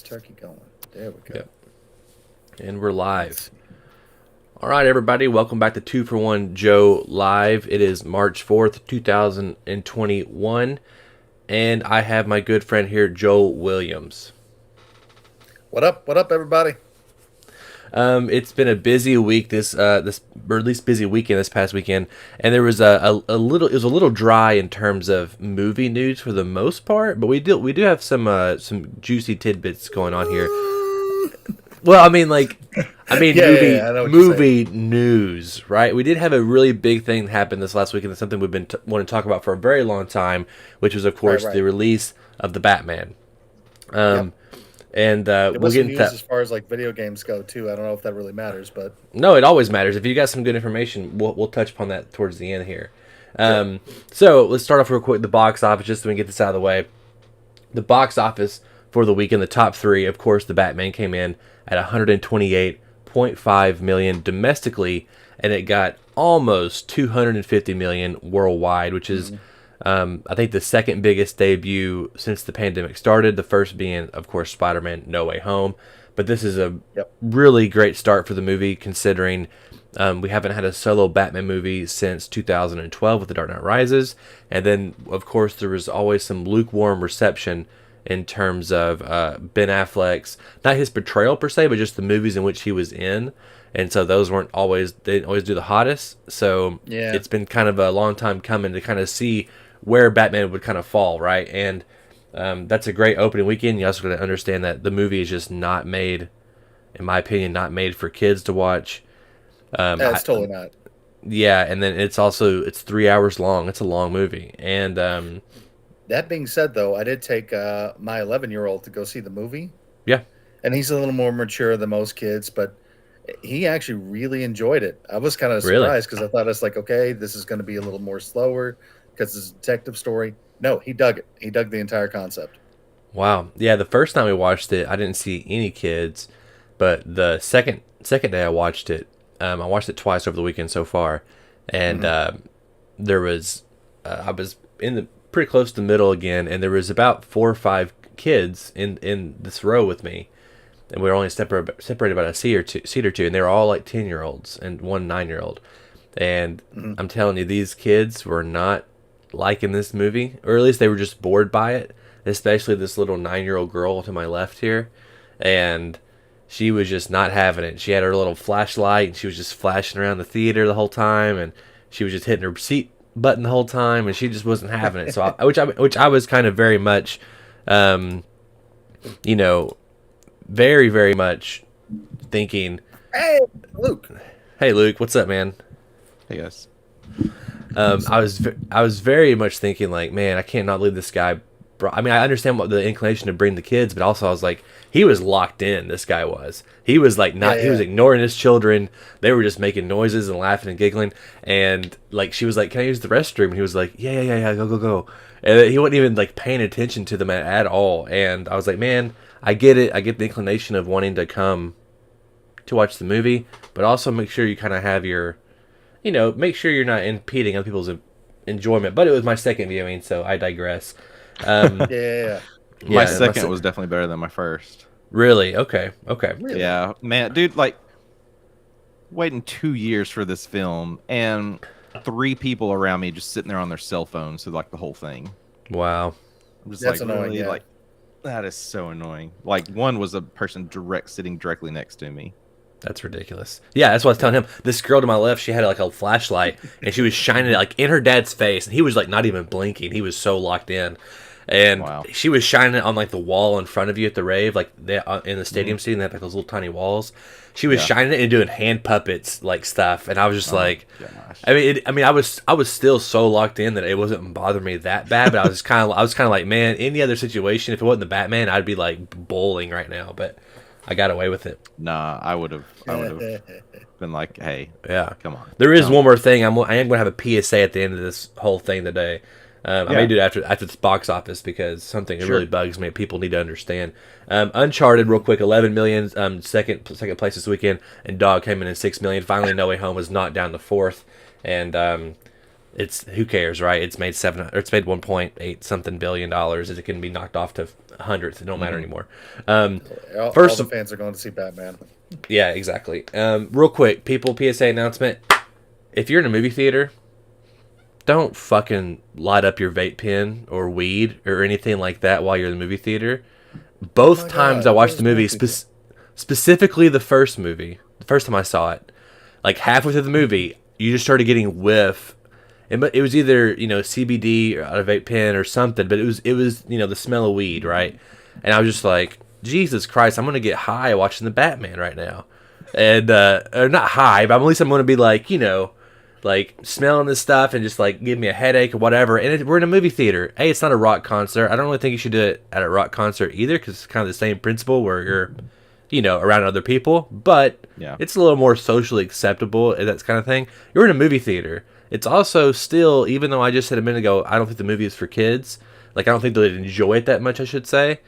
Turkey going. There we go. Yep. And we're live. All right, everybody. Welcome back to 2 for 1 Joe Live. It is March 4th, 2021. And I have my good friend here, Joel Williams. What up? What up, everybody? It's been a busy week or at least busy weekend this past weekend, and there was it was a little dry in terms of movie news for the most part, but we do have some juicy tidbits going on here. Well, I mean movie news, right? We did have a really big thing happen this last weekend. That's something we've been wanting to talk about for a very long time, which was of course Right. the release of the Batman. Yep. And It we'll was get some into news that. as far as like video games go too. I don't know if that really matters, but No, it always matters. If you got some good information, we'll touch upon that towards the end here. sure. So let's start off real quick. The box office, just so we can get this out of the way. The box office for the weekend, the top three, of course, the Batman came in at 128.5 million domestically, and it got almost 250 million worldwide, which is I think the second biggest debut since the pandemic started. The first being, of course, Spider-Man No Way Home. But this is a Yep. really great start for the movie, considering we haven't had a solo Batman movie since 2012 with The Dark Knight Rises. And then, of course, there was always some lukewarm reception in terms of Ben Affleck's, not his portrayal per se, but just the movies in which he was in. And so those they didn't always do the hottest. So Yeah. it's been kind of a long time coming to kind of see where Batman would kind of fall, right? And that's a great opening weekend. You also got to understand that the movie is just not made, in my opinion, not made for kids to watch. That's totally not. Yeah, and then it's 3 hours long. It's a long movie, and That being said, though, I did take my 11-year-old to go see the movie, yeah, and he's a little more mature than most kids, but he actually really enjoyed it. I was kind of really, surprised because I thought it's like, okay, this is going to be a little more slower because it's a detective story. No, he dug it. He dug the entire concept. wow, yeah. The first time we watched it, I didn't see any kids, but the second day I watched it, I watched it twice over the weekend so far, and there was I was in the pretty close to the middle again, and there was about 4 or 5 kids in this row with me, and we were only separated about a seat or two, and they were all like 10-year-olds and one 9-year-old, and I'm telling you, these kids were not liking this movie, or at least they were just bored by it. Especially this little 9-year-old girl to my left here, and she was just not having it. She had her little flashlight, and she was just flashing around the theater the whole time, and she was just hitting her seat button the whole time, and she just wasn't having it. So, which I was kind of very much, you know, very very much thinking, Hey, Luke. "Hey, Luke, what's up, man?" Hey guys. I was very much thinking like, man, I can't not leave this guy. I mean, I understand what the inclination to bring the kids, but also I was like, he was locked in. This guy was. He was like not. Yeah, He was yeah. ignoring his children. They were just making noises and laughing and giggling. And like she was like, "Can I use the restroom?" And he was like, "Yeah, go." And he wasn't even like paying attention to them at all. And I was like, man, I get it. I get the inclination of wanting to come to watch the movie, but also make sure you kind of have your, make sure you're not impeding other people's enjoyment. But it was my second viewing, so I digress. Yeah. My Yeah, second was definitely better than my first. really okay. Really? Yeah, man, dude, like waiting 2 years for this film and 3 people around me just sitting there on their cell phones through like the whole thing. Wow. I'm just That's like, annoying, really, yeah. like that is so annoying. Like one was a person sitting directly next to me. That's ridiculous. Yeah, that's what I was telling him. This girl to my left, she had like a flashlight, and she was shining it like in her dad's face, and he was like not even blinking. He was so locked in, and Wow. she was shining it on like the wall in front of you at the rave, like in the stadium seating. They have like those little tiny walls. She was Yeah. shining it and doing hand puppets like stuff, and I was just like, Gosh. I was still so locked in that it wasn't bothering me that bad, but I was kind of like, man, any other situation, if it wasn't the Batman, I'd be like bowling right now, but I got away with it. Nah, I would have been like, hey, Yeah, come on. There is Come one more thing. I am going to have a PSA at the end of this whole thing today. I may Yeah. do it after this box office because something that Sure. really bugs me. People need to understand. Uncharted, real quick, 11 million, second place this weekend, and Dog came in at 6 million. Finally, No Way Home was knocked down to fourth, and it's who cares, right? It's made it's made 1.8 something billion dollars. It can be knocked off to hundredths. It don't matter anymore. All First, the fans are going to see Batman. yeah, exactly. Real quick, people, PSA announcement: if you're in a movie theater, don't fucking light up your vape pen or weed or anything like that while you're in the movie theater. Both times I watched the movie, specifically the first movie, the first time I saw it, like halfway through the movie, you just started getting whiff. And it was either, CBD or out of vape pen or something, but it was the smell of weed, right? And I was just like, Jesus Christ, I'm gonna get high watching the Batman right now, and or not high, but at least I'm gonna be like, like smelling this stuff and just like give me a headache or whatever. And we're in a movie theater. Hey, it's not a rock concert. I don't really think you should do it at a rock concert either, because it's kind of the same principle where you're, around other people. But Yeah. it's a little more socially acceptable and that kind of thing. You're in a movie theater. It's also still, even though I just said a minute ago, I don't think the movie is for kids. Like, I don't think they'd enjoy it that much, I should say.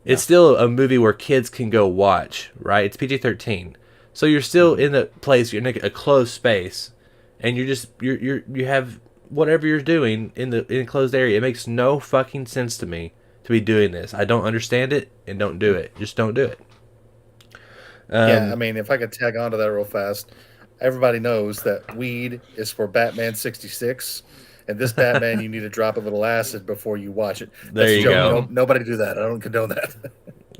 It's still a movie where kids can go watch, right? It's PG-13. So you're still in a place, you're in a closed space, and you have whatever you're doing in the enclosed area. It makes no fucking sense to me to be doing this. I don't understand it, and don't do it. Just don't do it. Yeah, I mean, if I could tag on to that real fast, everybody knows that weed is for Batman 66, and this Batman, you need to drop a little acid before you watch it. There you go. No, nobody do that. I don't condone that.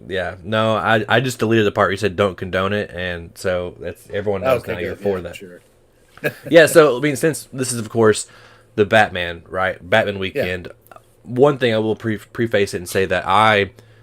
Yeah, no, I just deleted the part where you said don't condone it, and so that's everyone knows now you're for that. Sure. Yeah, so I mean, since this is of course the Batman, right? Batman weekend. Yeah. One thing I will preface it and say that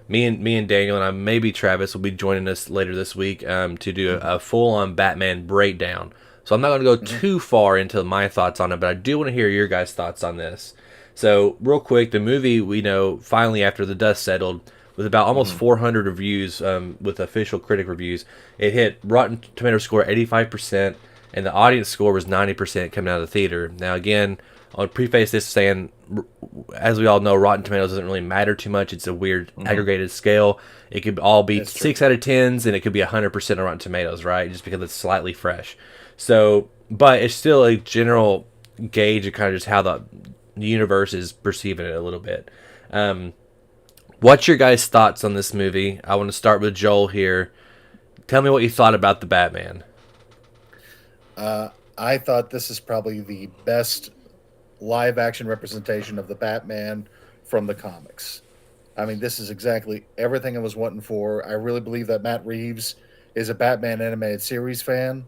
me and Daniel and maybe Travis will be joining us later this week to do a full-on Batman breakdown. So I'm not going to go too far into my thoughts on it, but I do want to hear your guys' thoughts on this. So real quick, the movie, we know, finally after the dust settled, with about almost 400 reviews with official critic reviews, it hit Rotten Tomatoes score 85%, and the audience score was 90% coming out of the theater. Now again, I'll preface this saying, as we all know, Rotten Tomatoes doesn't really matter too much. It's a weird aggregated scale. It could all be 6 out of 10s, and it could be 100% on Rotten Tomatoes, right? Just because it's slightly fresh. So, but it's still a general gauge of kind of just how the universe is perceiving it a little bit. What's your guys' thoughts on this movie? I want to start with Joel here. Tell me what you thought about the Batman. I thought this is probably the best live action representation of the Batman from the comics. I mean, this is exactly everything I was wanting for. I really believe that Matt Reeves is a Batman animated series fan,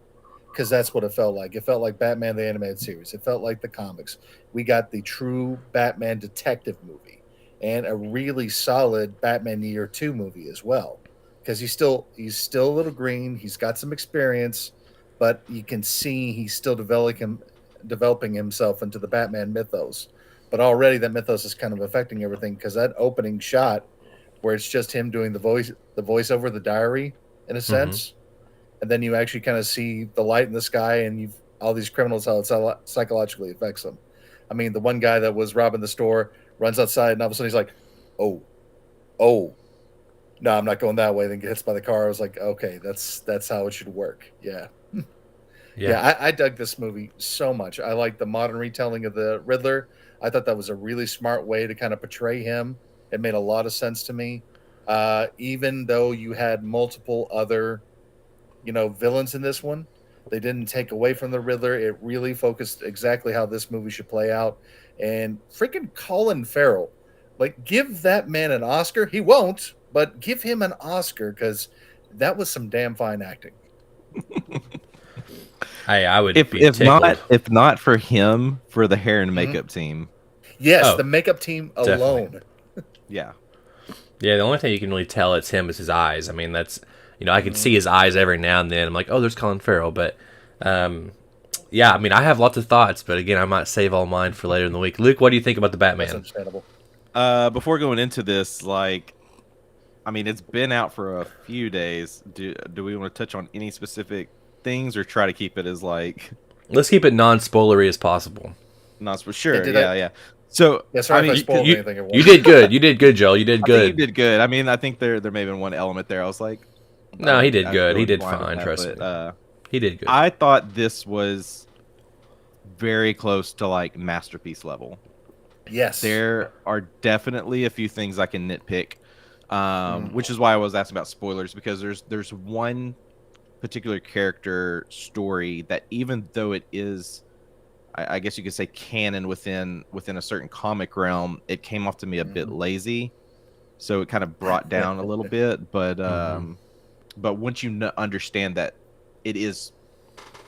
because that's what it felt like. It felt like Batman the animated series. It felt like the comics. We got the true Batman detective movie and a really solid Batman Year 2 movie as well, because he's still a little green. He's got some experience, but you can see he's still developing himself into the Batman mythos. But already that mythos is kind of affecting everything, because that opening shot where it's just him doing the voice over the diary in a sense, and then you actually kind of see the light in the sky, and all these criminals, how it psychologically affects them. I mean, the one guy that was robbing the store runs outside, and all of a sudden he's like, oh, no, I'm not going that way. Then gets hit by the car. I was like, okay, that's how it should work. Yeah. Yeah, I dug this movie so much. I like the modern retelling of the Riddler. I thought that was a really smart way to kind of portray him. It made a lot of sense to me. Even though you had multiple other, villains in this one, they didn't take away from the Riddler. It really focused exactly how this movie should play out. And freaking Colin Farrell, like, give that man an Oscar. He won't, but give him an Oscar, because that was some damn fine acting. I would be tickled. If not for him, for the hair and makeup team. Yes, the makeup team alone. Yeah. Yeah, the only thing you can really tell it's him is his eyes. I mean, that's, I can see his eyes every now and then. I'm like, oh, there's Colin Farrell. But, yeah, I mean, I have lots of thoughts, but again, I might save all mine for later in the week. Luke, what do you think about the Batman? That's understandable. Before going into this, I mean, it's been out for a few days. Do we want to touch on any specific things, or try to keep it as let's keep it non-spoilery as possible. Sure, yeah. So sorry if I spoiled anything. You did good. You did good, Joel. You did good. You did good. I mean, I think there may have been one element there. I was like, no, he did good. He did fine. Trust me. He did good. I thought this was very close to like masterpiece level. Yes. There are definitely a few things I can nitpick, which is why I was asking about spoilers, because there's one particular character story that, even though it is, I guess you could say, canon within a certain comic realm, it came off to me a bit lazy, so it kind of brought down a little bit. But once you understand that it is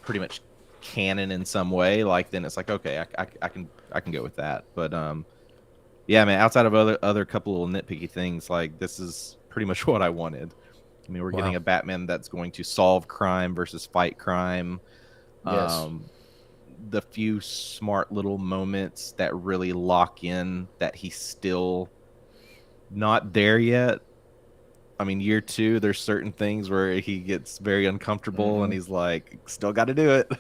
pretty much canon in some way, like, then it's like, okay, I can go with that. But yeah, man, outside of other couple little nitpicky things, like, this is pretty much what I wanted. I mean, we're getting a Batman that's going to solve crime versus fight crime. Yes. The few smart little moments that really lock in that he's still not there yet. I mean, year 2, there's certain things where he gets very uncomfortable and he's like, still got to do it.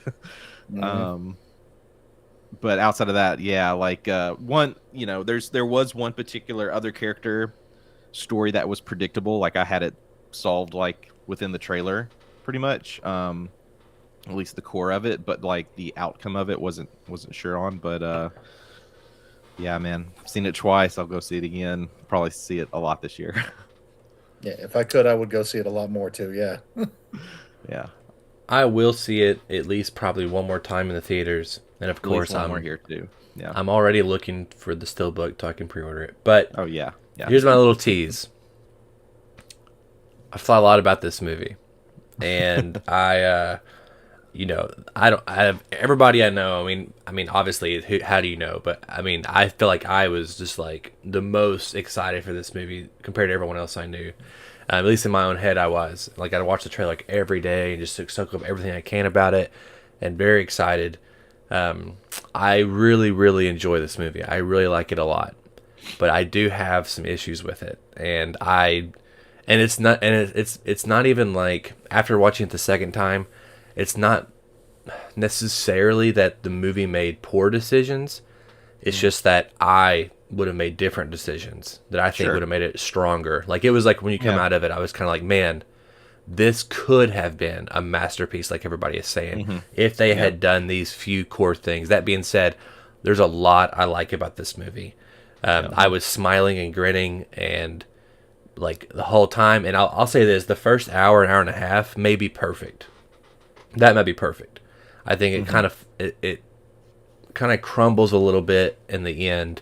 But outside of that, yeah, like, one, there was one particular other character story that was predictable. Like, I had it solved, like, within the trailer, pretty much. At least the core of it, but like the outcome of it wasn't sure on. But yeah, man, I've seen it twice. I'll go see it again. Probably see it a lot this year. Yeah, if I could, I would go see it a lot more too. Yeah. Yeah. I will see it at least probably one more time in the theaters, and of course one more here too. Yeah. I'm already looking for the steelbook so I can pre-order it. But oh yeah, here's my little tease. I've thought a lot about this movie, and I everybody I know. I mean, obviously, how do you know? But I mean, I feel like I was just like the most excited for this movie compared to everyone else I knew. At least in my own head, I was like, I'd watch the trailer like every day and just soak up everything I can about it, and very excited. I really, really enjoy this movie. I really like it a lot, but I do have some issues with it, and it's not even like, after watching it the second time, it's not necessarily that the movie made poor decisions. It's just that I would have made different decisions that I think would have made it stronger. Like, it was like, when you come out of it, I was kind of like, man, this could have been a masterpiece, like everybody is saying, if they had done these few core things. That being said, there's a lot I like about this movie. I was smiling and grinning and like the whole time. And I'll say this: the first hour and a half may be perfect. That might be perfect. I think it kind of crumbles a little bit in the end,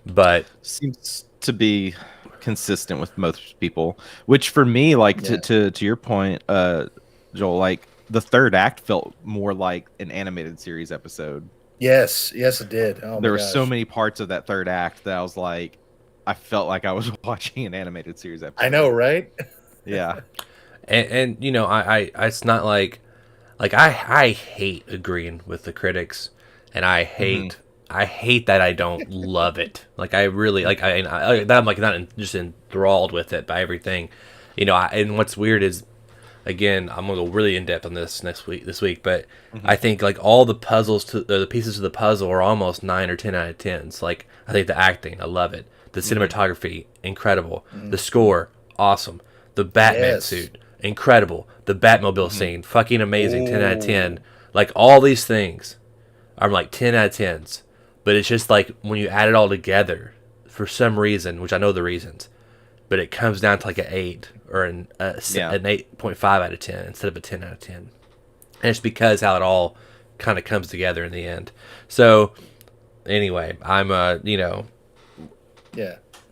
but seems to be consistent with most people. Which for me, like, to your point, Joel, like, the third act felt more like an animated series episode. Yes, it did. Oh, there were so many parts of that third act that I was like, I felt like I was watching an animated series episode. I know, right? Yeah. and I it's not like I hate agreeing with the critics, and I hate that I don't love it. Like, I really like I'm like not just enthralled with it by everything, and what's weird is, again, I'm gonna go really in depth on this this week, but I think like all the the pieces of the puzzle are almost 9 or 10 out of 10s. Like, I think the acting, I love it. The cinematography, incredible. The score, awesome. The Batman suit, incredible. The Batmobile scene, fucking amazing. 10 out of 10. Like, all these things are like 10 out of 10s. But it's just like, when you add it all together, for some reason, which I know the reasons, but it comes down to like an 8 or an 8.5 out of 10 instead of a 10 out of 10. And it's because how it all kind of comes together in the end. So, anyway, I'm,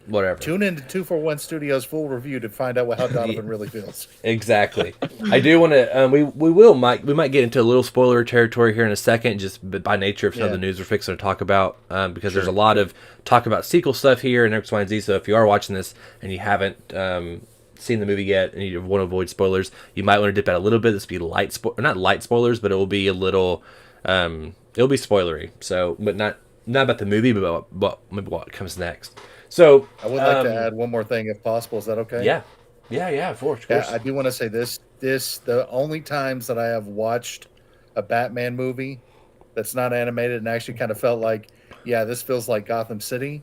whatever. Tune in to 241 Studios full review to find out how Donovan really feels. Exactly. I do want to. We might get into a little spoiler territory here in a second, just by nature of some of the news we're fixing to talk about, because there's a lot of talk about sequel stuff here and X, Y, and Z. So if you are watching this and you haven't seen the movie yet and you want to avoid spoilers, you might want to dip out a little bit. This will be not light spoilers, but it will be a little. It'll be spoilery. So, but not about the movie, but maybe what comes next. So I would like to add one more thing, if possible. Is that okay? Yeah, of course. Yeah, I do want to say this. The only times that I have watched a Batman movie that's not animated and actually kind of felt like, yeah, this feels like Gotham City,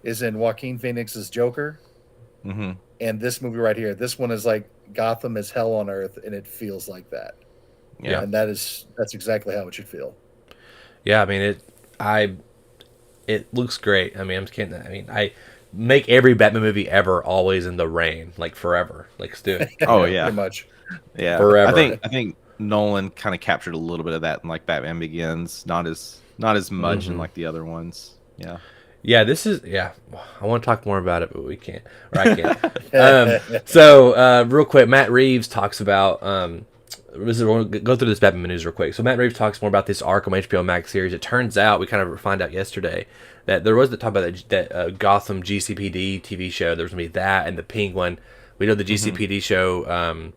is in Joaquin Phoenix's Joker. And this movie right here. This one is like Gotham is hell on earth, and it feels like that. Yeah. And that's exactly how it should feel. Yeah, I mean it looks great. I mean, I'm just kidding. I mean, I make every Batman movie ever always in the rain, like forever. Like, let's do it. Oh Pretty yeah, much. yeah. I Forever. think I think Nolan kind of captured a little bit of that in like Batman Begins. Not as much in like the other ones. Yeah. Yeah, this is yeah. I want to talk more about it, but we can't. Or I can't. So real quick, Matt Reeves talks about we'll go through this Batman news real quick. So Matt Reeves talks more about this Arkham HBO Max series. It turns out we kind of find out yesterday that there was the talk about that Gotham GCPD TV show. There was gonna be that and the Penguin. We know the GCPD show.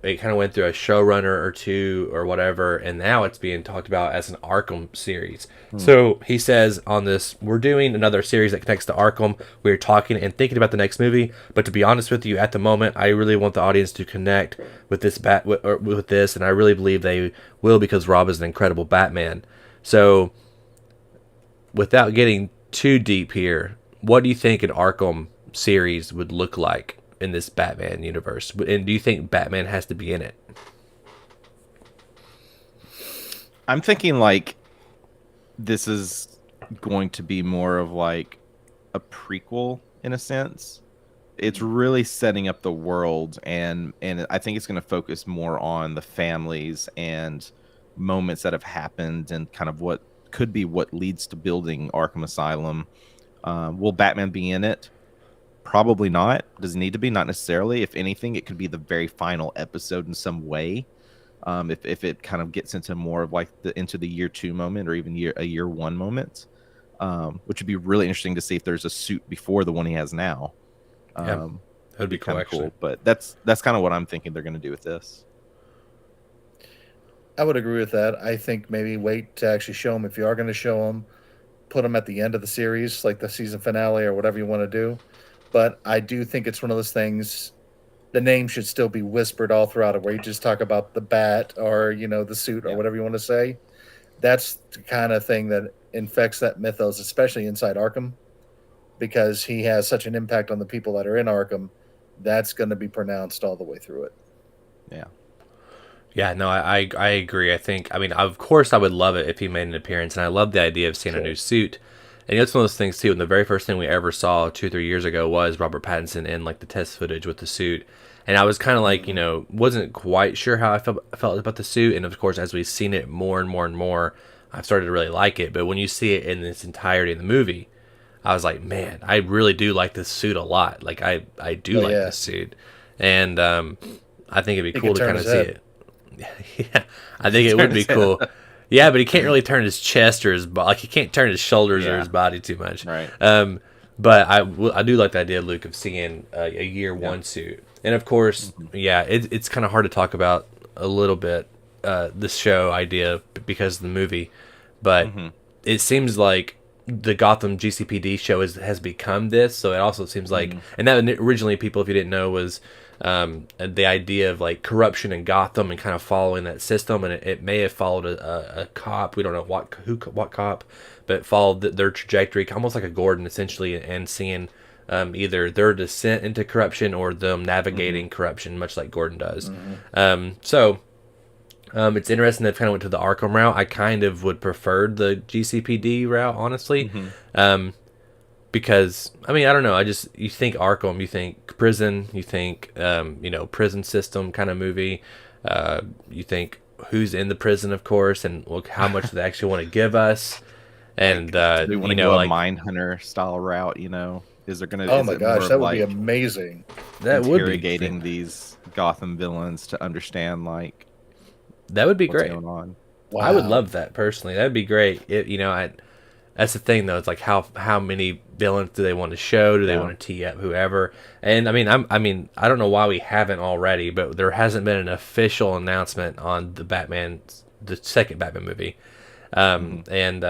It kind of went through a showrunner or two or whatever, and now it's being talked about as an Arkham series. So he says on this, we're doing another series that connects to Arkham. We're talking and thinking about the next movie, but to be honest with you, at the moment, I really want the audience to connect with this with this, and I really believe they will because Rob is an incredible Batman. So, without getting too deep here, what do you think an Arkham series would look like in this Batman universe? And do you think Batman has to be in it? I'm thinking like this is going to be more of like a prequel in a sense. It's really setting up the world, and I think it's going to focus more on the families and moments that have happened and kind of what could be what leads to building Arkham Asylum. Will Batman be in it? Probably not. Does it need to be? Not necessarily. If anything, it could be the very final episode in some way. If it kind of gets into more of like into the year 2 moment or even a year 1 moment, which would be really interesting to see if there's a suit before the one he has now. Yeah, that'd be kind of cool. But that's kind of what I'm thinking they're going to do with this. I would agree with that. I think maybe wait to actually show them if you are going to show them, put them at the end of the series, like the season finale or whatever you want to do. But I do think it's one of those things. The name should still be whispered all throughout it, where you just talk about the bat or the suit or whatever you want to say. That's the kind of thing that infects that mythos, especially inside Arkham, because he has such an impact on the people that are in Arkham. That's going to be pronounced all the way through it. Yeah. Yeah, no, I agree. I think, I mean, of course, I would love it if he made an appearance, and I love the idea of seeing a new suit. And it's one of those things too. And the very first thing we ever saw 2-3 years ago was Robert Pattinson in like the test footage with the suit, and I was kind of like, wasn't quite sure how I felt about the suit. And of course, as we've seen it more and more and more, I've started to really like it. But when you see it in its entirety in the movie, I was like, man, I really do like this suit a lot. Like I do like this suit, and I think it'd be cool to kind of see it. Yeah, I think it would be cool. Yeah, but he can't really turn his chest or his body. Like he can't turn his shoulders or his body too much. Right. But I do like the idea, Luke, of seeing a year 1 suit. And of course, it's kind of hard to talk about a little bit this show idea because of the movie, but it seems like the Gotham GCPD show has become this. So it also seems like, and that originally, people, if you didn't know, was the idea of like corruption in Gotham and kind of following that system, and it may have followed a cop. We don't know what cop, but followed their trajectory, almost like a Gordon essentially, and seeing either their descent into corruption or them navigating corruption, much like Gordon does. It's interesting that kind of went to the Arkham route. I kind of would prefer the GCPD route, honestly. Because, I mean, I don't know. You think Arkham, you think prison, you think, prison system kind of movie. You think who's in the prison, of course, and how much they actually want to give us. And, they want to go a Mindhunter style route, Is there going to? Oh my gosh, that would be amazing. That would be interrogating these Gotham villains to understand, like, that would be what's great. going on. Wow. I would love that personally. That'd be great. That's the thing, though. It's like how many villains do they want to show? Do they want to tee up whoever? And I don't know why we haven't already, but there hasn't been an official announcement on the second Batman movie, and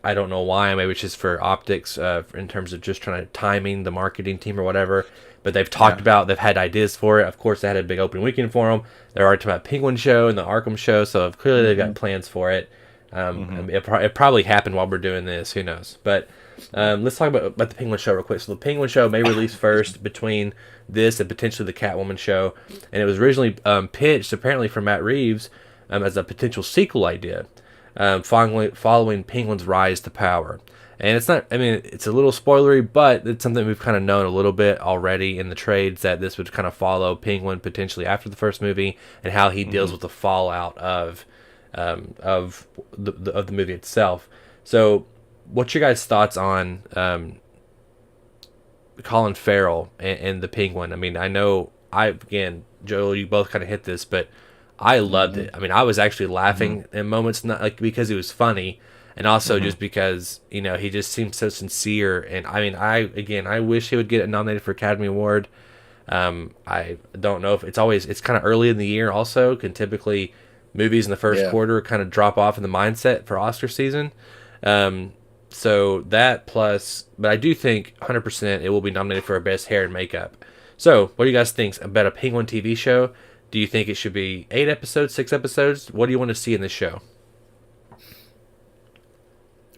I don't know why. Maybe it's just for optics, in terms of just trying to timing the marketing team or whatever. But they've talked about, they've had ideas for it. Of course, they had a big opening weekend for them. They're already talking about Penguin show and the Arkham show, so clearly they've got plans for it. It probably happened while we're doing this. Who knows? But let's talk about the Penguin show real quick. So the Penguin show may release first between this and potentially the Catwoman show, and it was originally pitched apparently from Matt Reeves as a potential sequel idea. following Penguin's rise to power. And it's not, I mean, it's a little spoilery, but it's something we've kind of known a little bit already in the trades that this would kind of follow Penguin potentially after the first movie and how he deals with the fallout of the movie itself. So, what's your guys' thoughts on Colin Farrell and the Penguin? I mean, I know again, Joel, you both kind of hit this, but I loved it. I mean, I was actually laughing in moments, not like because it was funny, and also just because he just seemed so sincere. And I mean, I wish he would get nominated for Academy Award. I don't know if it's kind of early in the year. Also, can typically movies in the first quarter kind of drop off in the mindset for Oscar season. So that plus, but I do think 100% it will be nominated for best hair and makeup. So, what do you guys think about a Penguin TV show? Do you think it should be 8 episodes, 6 episodes? What do you want to see in this show?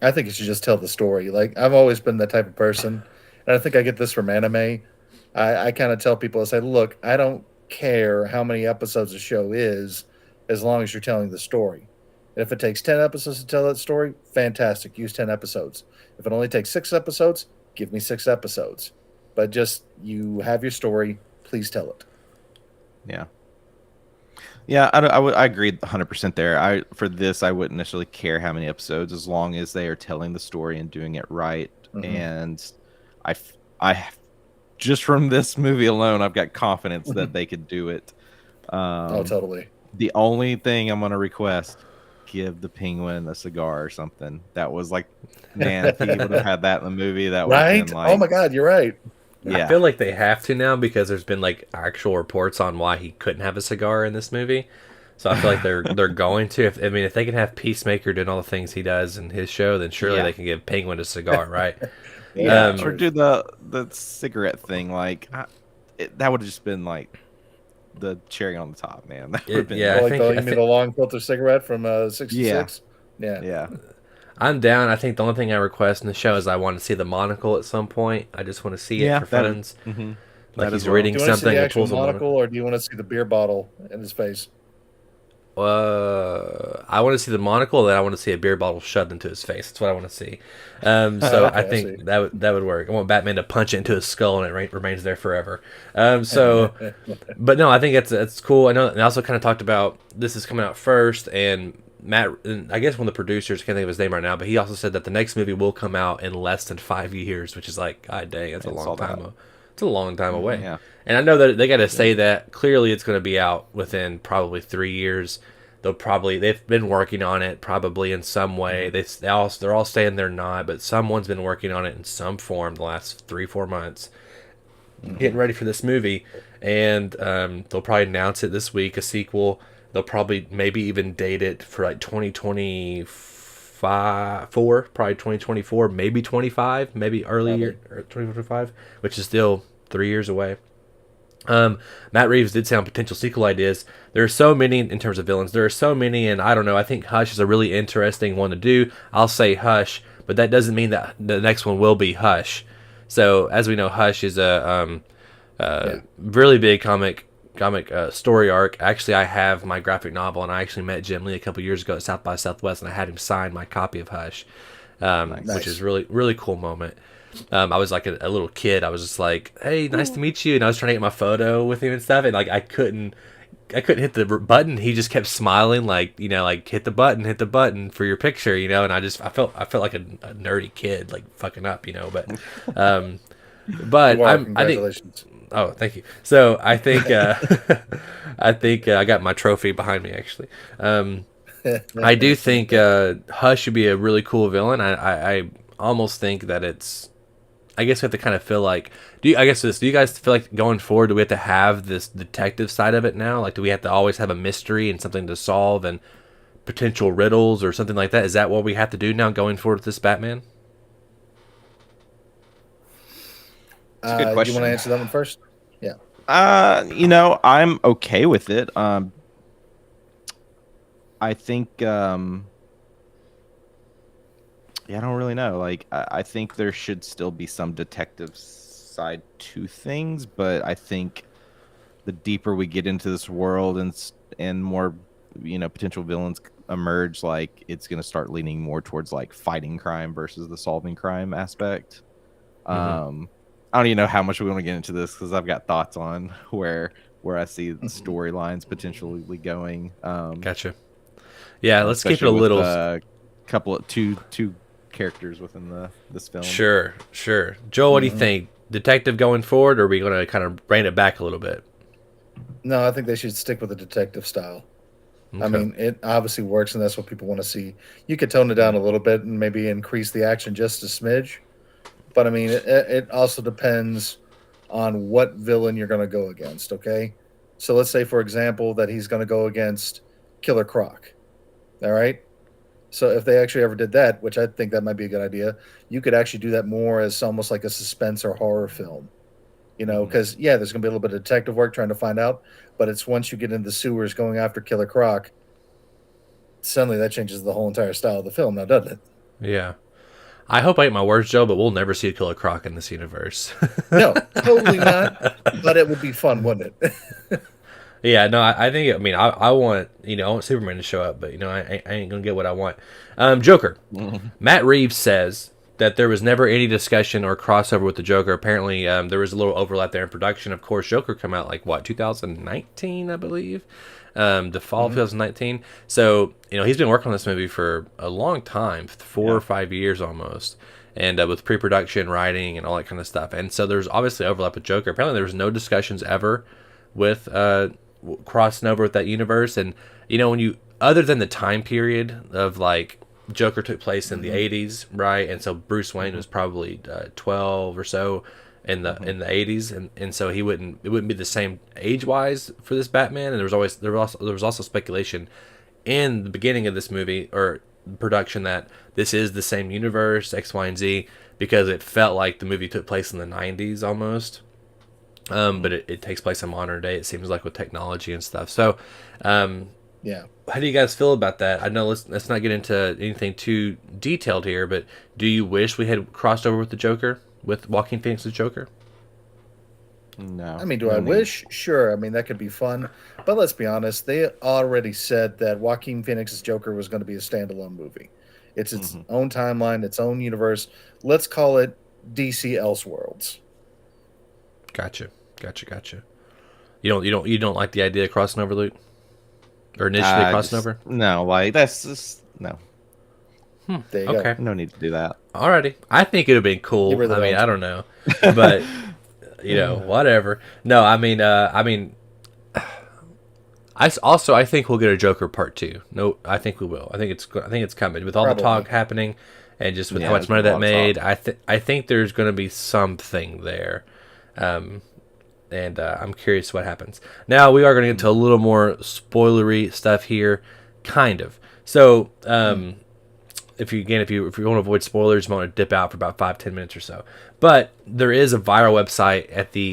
I think it should just tell the story. Like, I've always been that type of person, and I think I get this from anime. I kind of tell people, I say, look, I don't care how many episodes a show is, as long as you're telling the story. And if it takes 10 episodes to tell that story, fantastic. Use 10 episodes. If it only takes 6 episodes, give me 6 episodes. But just, you have your story, please tell it. Yeah. Yeah, I agree 100% there. For this, I wouldn't necessarily care how many episodes, as long as they are telling the story and doing it right. And I just from this movie alone, I've got confidence that they could do it. Totally. The only thing I'm going to request, give the Penguin a cigar or something. That was like, man, if he would have had that in the movie, that would have been like... Oh my God, you're right. Yeah. I feel like they have to now because there's been like actual reports on why he couldn't have a cigar in this movie. So I feel like they're going to. If they can have Peacemaker doing all the things he does in his show, then surely they can give Penguin a cigar, right? Or do the cigarette thing. Like that would have just been like the cherry on the top, man. That would have been I think the long filter cigarette from 66. Yeah. I'm down. I think the only thing I request in the show is I want to see the monocle at some point. I just want to see it for friends. Like he's reading something and pulls a monocle. Or do you want to see the beer bottle in his face? I want to see the monocle, then I want to see a beer bottle shoved into his face. That's what I want to see. So I think that would work. I want Batman to punch it into his skull and it remains there forever. But no, I think that's cool. I know. And I also kind of talked about this is coming out first, and Matt, I guess one of the producers, can't think of his name right now, but he also said that the next movie will come out in less than 5 years, which is like, God dang, that's a long time. It's a long time away. Yeah. And I know that they got to say that clearly it's going to be out within probably 3 years. They've been working on it probably in some way. They're all saying they're not, but someone's been working on it in some form the last 3-4 months, getting ready for this movie. And they'll probably announce it this week, a sequel. They'll probably maybe even date it for like 2024, probably 2024, maybe 25, maybe early year or 2025, which is still 3 years away. Matt Reeves did sound potential sequel ideas. There are so many in terms of villains. There are so many, and I don't know. I think Hush is a really interesting one to do. I'll say Hush, but that doesn't mean that the next one will be Hush. So as we know, Hush is a really big comic story arc. Actually, I have my graphic novel, and I actually met Jim Lee a couple years ago at South by Southwest, and I had him sign my copy of Hush, which is really, really cool moment. I was like a little kid. I was just like, "Hey, nice to meet you," and I was trying to get my photo with him and stuff, and like I couldn't hit the button. He just kept smiling, like hit the button for your picture, And I felt like a nerdy kid, like fucking up, But I think. Oh, thank you. So I think I got my trophy behind me actually. I do think Hush should be a really cool villain. I almost think that it's. I guess we have to kind of feel like. Do you guys feel like going forward? Do we have to have this detective side of it now? Like, do we have to always have a mystery and something to solve and potential riddles or something like that? Is that what we have to do now going forward with this Batman? That's a good question. You want to answer that one first? Yeah. I'm okay with it. I think. I don't really know. Like, I think there should still be some detective side to things, but I think the deeper we get into this world and more, potential villains emerge, like it's going to start leaning more towards like fighting crime versus the solving crime aspect. I don't even know how much we want to get into this because I've got thoughts on where I see the storylines potentially going. Gotcha. Yeah, let's keep it Especially a with little. a couple of two characters within this film. Sure. Joel, what do you think? Detective going forward, or are we going to kind of rein it back a little bit? No, I think they should stick with the detective style. Okay. I mean, it obviously works, and that's what people want to see. You could tone it down a little bit and maybe increase the action just a smidge. But I mean, it also depends on what villain you're going to go against, okay? So let's say, for example, that he's going to go against Killer Croc. All right? So if they actually ever did that, which I think that might be a good idea, you could actually do that more as almost like a suspense or horror film. You know, because, yeah, there's going to be a little bit of detective work trying to find out, but it's once you get into the sewers going after Killer Croc, suddenly that changes the whole entire style of the film now, doesn't it? Yeah. I hope I ate my words, Joe, but we'll never see a Killer Croc in this universe. No, totally not. But it would be fun, wouldn't it? Yeah, no, I think. I mean, I want I want Superman to show up, but I ain't gonna get what I want. Joker. Matt Reeves says that there was never any discussion or crossover with the Joker. Apparently, there was a little overlap there in production. Of course, Joker came out like what 2019, I believe, the fall of 2019. So he's been working on this movie for a long time, 4 or 5 years almost. And with pre-production, writing, and all that kind of stuff. And so there's obviously overlap with Joker. Apparently, there was no discussions ever with crossing over with that universe. And when you, other than the time period of like Joker took place in the 80s, right? And so Bruce Wayne was probably 12 or so in the 80s, and so it wouldn't be the same age wise for this Batman. And there was also speculation in the beginning of this movie or production that this is the same universe, X, Y, and Z, because it felt like the movie took place in the 90s almost. But it takes place in modern day, it seems like, with technology and stuff. So, Yeah. how do you guys feel about that? I know let's not get into anything too detailed here, but do you wish we had crossed over with the Joker, with Joaquin Phoenix's Joker? No. I mean, do I wish? Sure. I mean, that could be fun. But let's be honest. They already said that Joaquin Phoenix's Joker was going to be a standalone movie. It's its own timeline, its own universe. Let's call it DC Elseworlds. Gotcha. You don't like the idea of crossing over, Luke? Or initially crossing over? No, like that's just no. There you Okay. go. No need to do that. Alrighty. I think it would have been cool. Give her the I mean, votes. I don't know. But whatever. No, I mean I think we'll get a Joker part 2. No, I think we will. I think it's coming with all the talk happening, and just with how much money that made. I think there's going to be something there, and I'm curious what happens. Now we are going to get into a little more spoilery stuff here, kind of. So, if you want to avoid spoilers, you want to dip out for about 5-10 minutes or so. But there is a viral website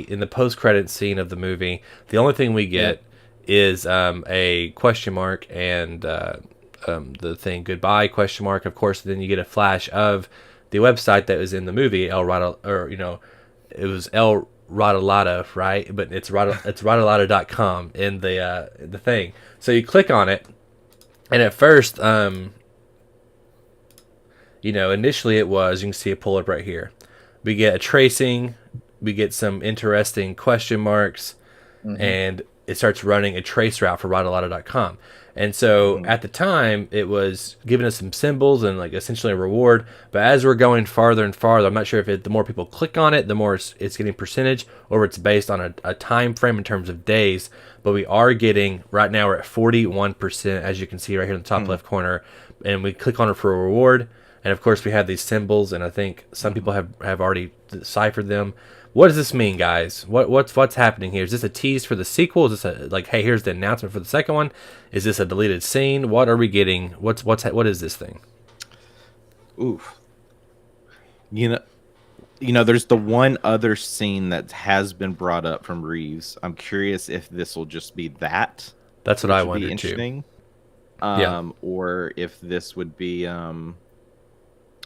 in the post-credit scene of the movie. The only thing we get is a question mark and the thing goodbye question mark. Of course, then you get a flash of the website that was in the movie, it was El Radalada, right? But it's radalada.com in the thing. So you click on it, and at first, initially it was, you can see it pull up right here. We get a tracing, we get some interesting question marks, and it starts running a trace route for radalada.com. And so at the time, it was giving us some symbols and like essentially a reward. But as we're going farther and farther, I'm not sure if the more people click on it, the more it's getting percentage, or it's based on a time frame in terms of days. But we are getting, right now we're at 41%, as you can see right here in the top left corner. And we click on it for a reward. And of course, we have these symbols, and I think some people have already deciphered them. What does this mean, guys? What's happening here? Is this a tease for the sequel? Is this hey, here's the announcement for the second one? Is this a deleted scene? What are we getting? What is this thing? Oof. There's the one other scene that has been brought up from Reeves. I'm curious if this will just be that. That's what I would be wondered too. interesting. Or if this would be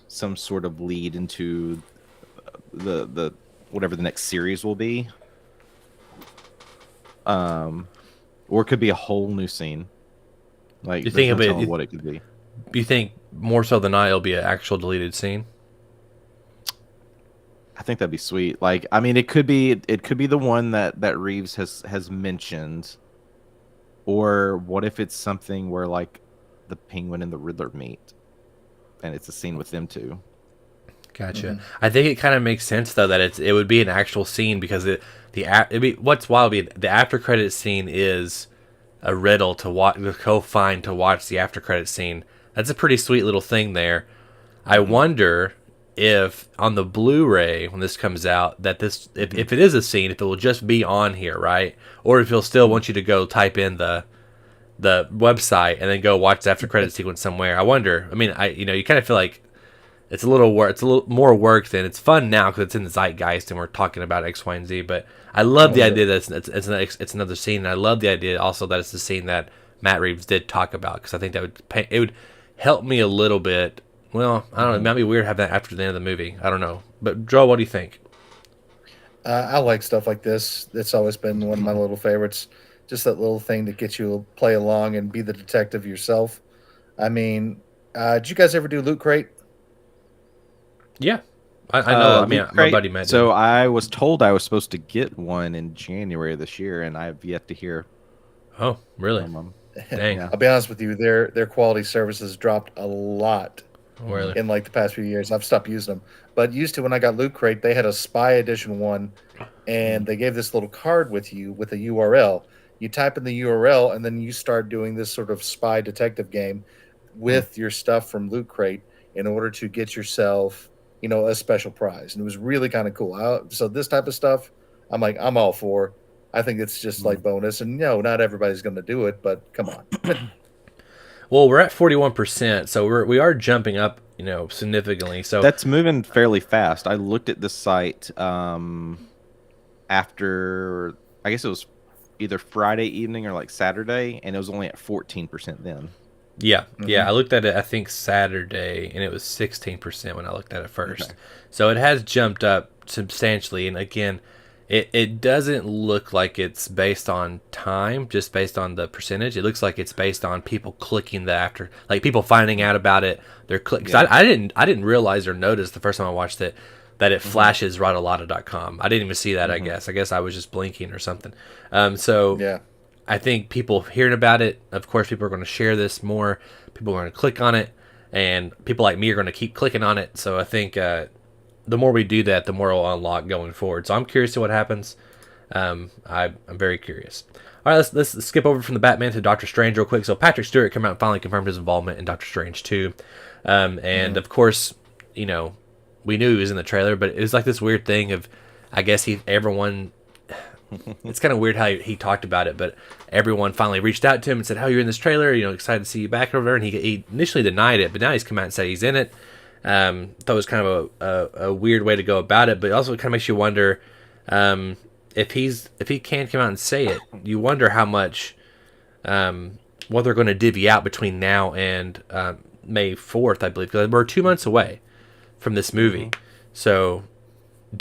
some sort of lead into the whatever the next series will be, or it could be a whole new scene. Like, You there's think no it'll telling be? what it could be. You think more so than not, it'll be an actual deleted scene? I think that'd be sweet. Like, I mean, it could be the one that Reeves has mentioned, or what if it's something where like the Penguin and the Riddler meet, and it's a scene with them two. Gotcha. I think it kind of makes sense though that it would be an actual scene because it'd be what's wild would be the after credit scene is a riddle to watch, to go find to watch the after credit scene. That's a pretty sweet little thing there. I wonder if on the Blu-ray when this comes out that this if it is a scene, if it will just be on here, right? Or if he'll still want you to go type in the website and then go watch the after credit sequence somewhere. I wonder. I mean, you kind of feel like it's a little work. It's a little more work than it's fun now because it's in the zeitgeist and we're talking about X, Y, and Z. But I love the idea that it's another scene. And I love the idea also that it's the scene that Matt Reeves did talk about because I think that it would help me a little bit. Well, I don't know. It might be weird to have that after the end of the movie. I don't know. But Joel, what do you think? I like stuff like this. It's always been one of my little favorites. Just that little thing to get you to play along and be the detective yourself. I mean, did you guys ever do Loot Crate? Yeah, I know. I mean, my buddy Matt. So I was told I was supposed to get one in January of this year, and I've yet to hear. Oh, really? Dang. Yeah. I'll be honest with you, their quality services dropped a lot Really? in like the past few years. I've stopped using them, but used to when I got Loot Crate, they had a Spy Edition one, and they gave this little card with you with a URL. You type in the URL, and then you start doing this sort of spy detective game with your stuff from Loot Crate in order to get yourself, a special prize. And it was really kind of cool. So this type of stuff, I'm like, I'm all for. I think it's just like bonus. And not everybody's going to do it, but come on. Well, we're at 41%, so we are jumping up, significantly. So that's moving fairly fast. I looked at this site after, I guess it was either Friday evening or like Saturday, and it was only at 14% then. Yeah, I looked at it, I think, Saturday, and it was 16% when I looked at it first. Okay. So it has jumped up substantially, and again, it doesn't look like it's based on time, just based on the percentage. It looks like it's based on people clicking like people finding out about it. They're clicking. Yeah. I didn't realize or notice the first time I watched it that it flashes radalada.com. I didn't even see that. I guess I was just blinking or something. So Yeah. I think people hearing about it, of course, people are going to share this more. People are going to click on it, and people like me are going to keep clicking on it. So I think the more we do that, the more it'll unlock going forward. So I'm curious to what happens. I'm very curious. All right, let's skip over from the Batman to Doctor Strange real quick. So Patrick Stewart came out and finally confirmed his involvement in Doctor Strange 2. Of course, we knew he was in the trailer, but it was like this weird thing of, I guess everyone. It's kind of weird how he talked about it, but everyone finally reached out to him and said, "Oh, you're in this trailer. Excited to see you back over there." And he initially denied it, but now he's come out and said he's in it. Thought it was kind of a weird way to go about it, but also it kind of makes you wonder if he can come out and say it. You wonder how much what they're going to divvy out between now and May 4th, I believe, because we're 2 months away from this movie. So.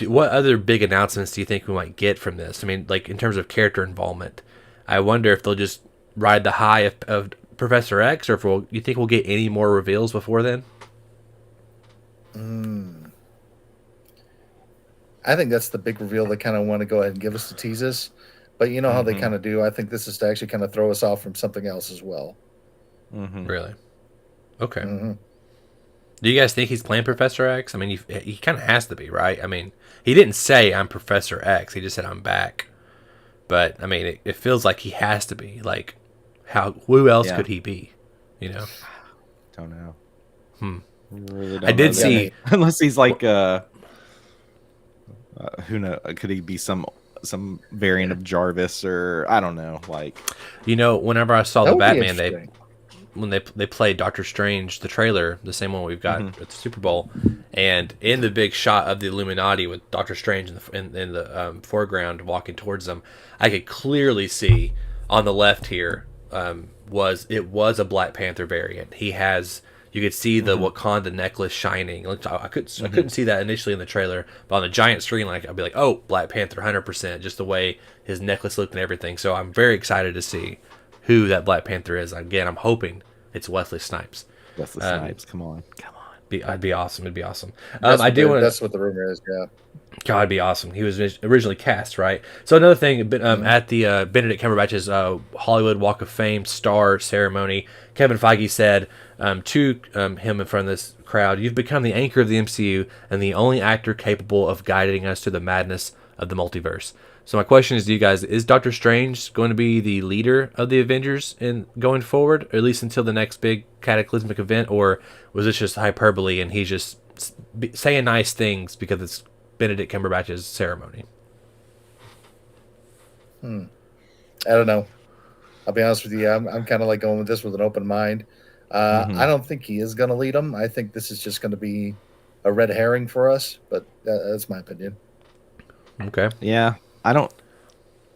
What other big announcements do you think we might get from this? I mean, like in terms of character involvement, I wonder if they'll just ride the high of Professor X, or if you think we'll get any more reveals before then? I think that's the big reveal they kind of want to go ahead and give us to tease us. But you know how they kind of do. I think this is to actually kind of throw us off from something else as well. Really? Okay. Do you guys think he's playing Professor X? I mean, he kind of has to be, right? I mean, he didn't say I'm Professor X. He just said I'm back. But I mean, it feels like he has to be. Like, who else could he be? Don't know. Really don't I did see unless he's like who knows? Could he be some variant of Jarvis, or I don't know. Like, whenever I saw the Batman, when they played Doctor Strange, the trailer, the same one we've got at the Super Bowl, and in the big shot of the Illuminati with Doctor Strange in the foreground walking towards them, I could clearly see on the left here was a Black Panther variant. You could see the Wakanda necklace shining. I couldn't see that initially in the trailer, but on the giant screen, I'd be like, oh, Black Panther, 100%, just the way his necklace looked and everything. So I'm very excited to see who that Black Panther is. Again, I'm hoping it's Wesley Snipes. Wesley Snipes, come on. I'd be awesome. It'd be awesome. That's I do want to. That's what the rumor is. Yeah. God, it'd be awesome. He was originally cast, right? So another thing, at the Benedict Cumberbatch's Hollywood Walk of Fame star ceremony, Kevin Feige said to him in front of this crowd, "You've become the anchor of the MCU and the only actor capable of guiding us to the madness of the multiverse." So my question is to you guys, is Doctor Strange going to be the leader of the Avengers in going forward, or at least until the next big cataclysmic event, or was this just hyperbole and he's just saying nice things because it's Benedict Cumberbatch's ceremony? I don't know. I'll be honest with you. I'm kind of like going with this with an open mind. I don't think he is going to lead them. I think this is just going to be a red herring for us, but that's my opinion. Okay. Yeah, I don't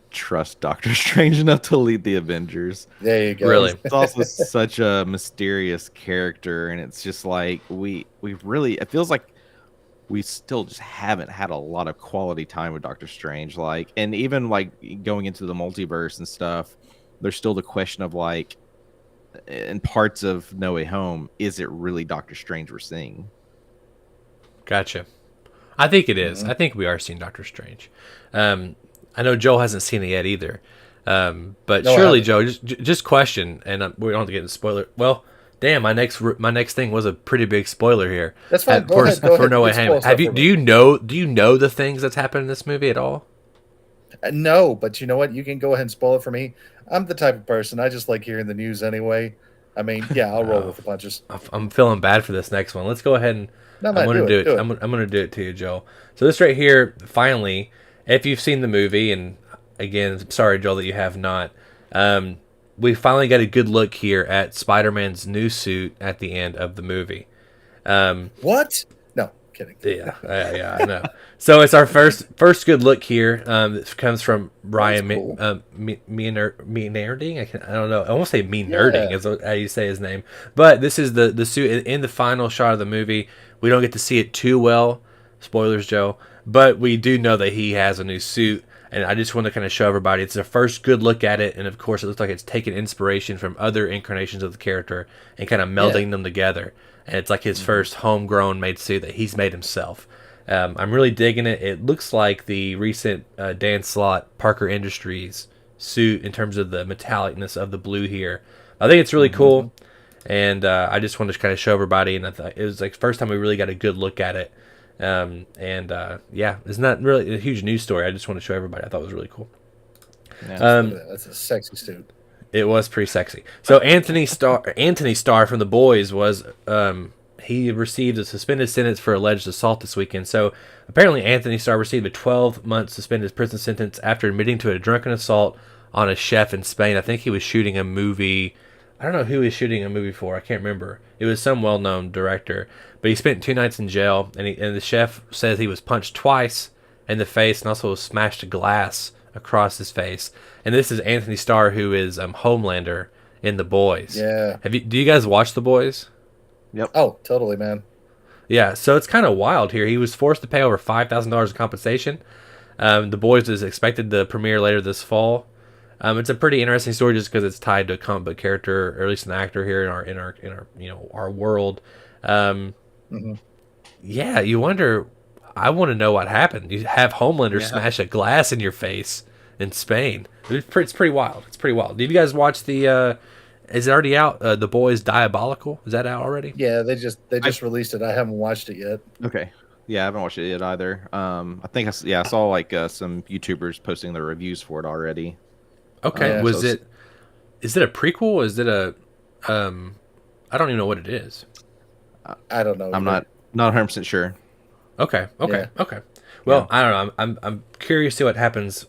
trust Doctor Strange enough to lead the Avengers. There you go. Really? It's also such a mysterious character, and it's just like we really, it feels like we still just haven't had a lot of quality time with Doctor Strange. Like, and even like going into the multiverse and stuff, there's still the question of like, in parts of No Way Home, is it really Doctor Strange we're seeing? Gotcha. I think it is. I think we are seeing Doctor Strange. I know Joel hasn't seen it yet either. But No, surely, Joe, just question, and we don't have to get into spoiler. Well, damn, my next thing was a pretty big spoiler here. That's fine. Go For ahead, go ahead. No Way Let's Home. spoil stuff for Do you know the things that's happened in this movie at all? No, but you know what? You can go ahead and spoil it for me. I'm the type of person, I just like hearing the news anyway. I mean, yeah, I'll roll with the punches. I'm feeling bad for this next one. Let's go ahead and No, man, I'm going to do do it. it. I'm going to do it to you, Joel. So this right here, finally, if you've seen the movie, and again, sorry, Joel, that you have not, we finally got a good look here at Spider-Man's new suit at the end of the movie. What? No, kidding. Yeah, I know. So it's our first good look here. This comes from Ryan Meanerding. I don't know. I won't say Meanerding is how you say his name. But this is the suit in the final shot of the movie. We don't get to see it too well. Spoilers, Joe. But we do know that he has a new suit. And I just want to kind of show everybody it's the first good look at it. And of course, it looks like it's taken inspiration from other incarnations of the character and kind of melding them together. And it's like his first homegrown made suit that he's made himself. I'm really digging it. It looks like the recent Dan Slott Parker Industries suit in terms of the metallicness of the blue here. I think it's really cool. And I just wanted to kind of show everybody. And I thought it was like the first time we really got a good look at it. Yeah, it's not really a huge news story. I just want to show everybody. I thought it was really cool. Yeah. That's a sexy suit. It was pretty sexy. So Anthony Starr from The Boys was he received a suspended sentence for alleged assault this weekend. So apparently Anthony Starr received a 12-month suspended prison sentence after admitting to a drunken assault on a chef in Spain. I think he was shooting a movie. I don't know who he was shooting a movie for. I can't remember. It was some well-known director. But he spent 2 nights in jail, and the chef says he was punched twice in the face and also smashed a glass across his face. And this is Anthony Starr, who is Homelander in The Boys. Yeah. Do you guys watch The Boys? Yep. Oh, totally, man. Yeah, so it's kind of wild here. He was forced to pay over $5,000 in compensation. The Boys is expected to premiere later this fall. It's a pretty interesting story just because it's tied to a comic book character, or at least an actor here in our our world. Yeah, you wonder. I want to know what happened. You have Homelander smash a glass in your face in Spain. It's pretty wild. It's pretty wild. Did you guys watch the? Is it already out? The Boys Diabolical. Is that out already? Yeah, they just released it. I haven't watched it yet. Okay. Yeah, I haven't watched it yet either. I think I saw like some YouTubers posting their reviews for it already. Okay. Is it a prequel? Is it a? I don't even know what it is. I don't know. I'm not 100% sure. Okay. Yeah. Okay. Well, I don't know. I'm curious to see what happens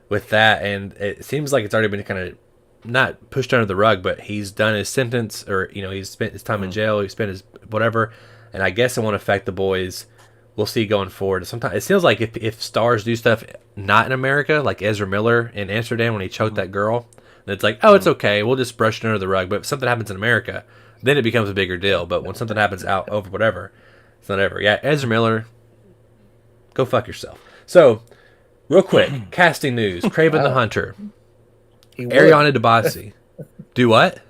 with that, and it seems like it's already been kind of not pushed under the rug, but he's done his sentence, or he's spent his time in jail. He spent his whatever, and I guess it won't affect The Boys. We'll see going forward. Sometimes it feels like if stars do stuff not in America, like Ezra Miller in Amsterdam when he choked that girl, then it's like, oh, it's okay. We'll just brush it under the rug. But if something happens in America, then it becomes a bigger deal. But when something happens out over whatever, it's not ever. Yeah, Ezra Miller, go fuck yourself. So, real quick, casting news: Kraven the Hunter, He would. Ariana DeBose. Do what?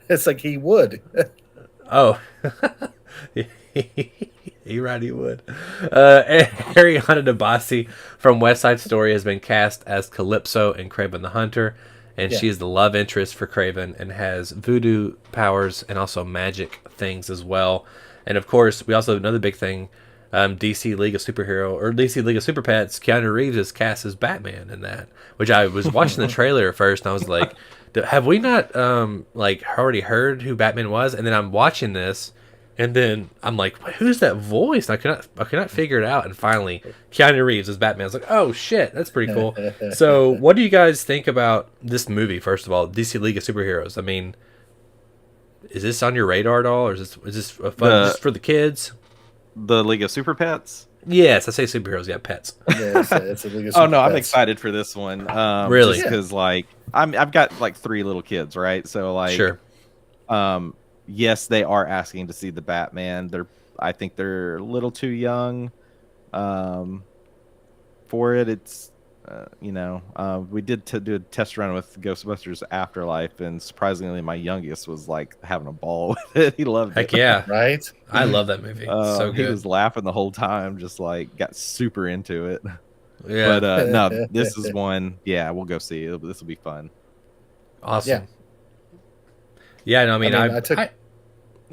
It's like he would. Oh. You're right, he would. Ariana DeBasi from West Side Story has been cast as Calypso in Kraven the Hunter, and Yeah. she is the love interest for Kraven and has voodoo powers and also magic things as well. And of course, we also have another big thing. DC League of Superhero or DC League of Super Pets, Keanu Reeves is cast as Batman in that. Which I was watching the trailer at first, and I was like, "Have we not like already heard who Batman was?" And then I'm watching this, and then I'm like, "Who's that voice?" And I could not figure it out. And finally, Keanu Reeves as Batman. I was like, "Oh shit, that's pretty cool." So, what do you guys think about this movie? First of all, DC League of Superheroes. I mean, is this on your radar at all, or is this a fun just for the kids? The League of Super Pets. Yes, I say superheroes. Yeah, pets. Yeah, it's a League of Oh no, I'm Super excited for this one. Really? Just because like I've got like 3 little kids, right? So like, Sure. Yes, they are asking to see the Batman. I think they're a little too young, for it. It's, we did do a test run with Ghostbusters Afterlife, and surprisingly, my youngest was like having a ball with it. He loved Heck it. yeah. right? I love that movie. It's so He good. was laughing the whole time, just like got super into it. Yeah. But no, this is one. Yeah, we'll go see it. This will be fun. Awesome. Yeah, no, I mean, I took-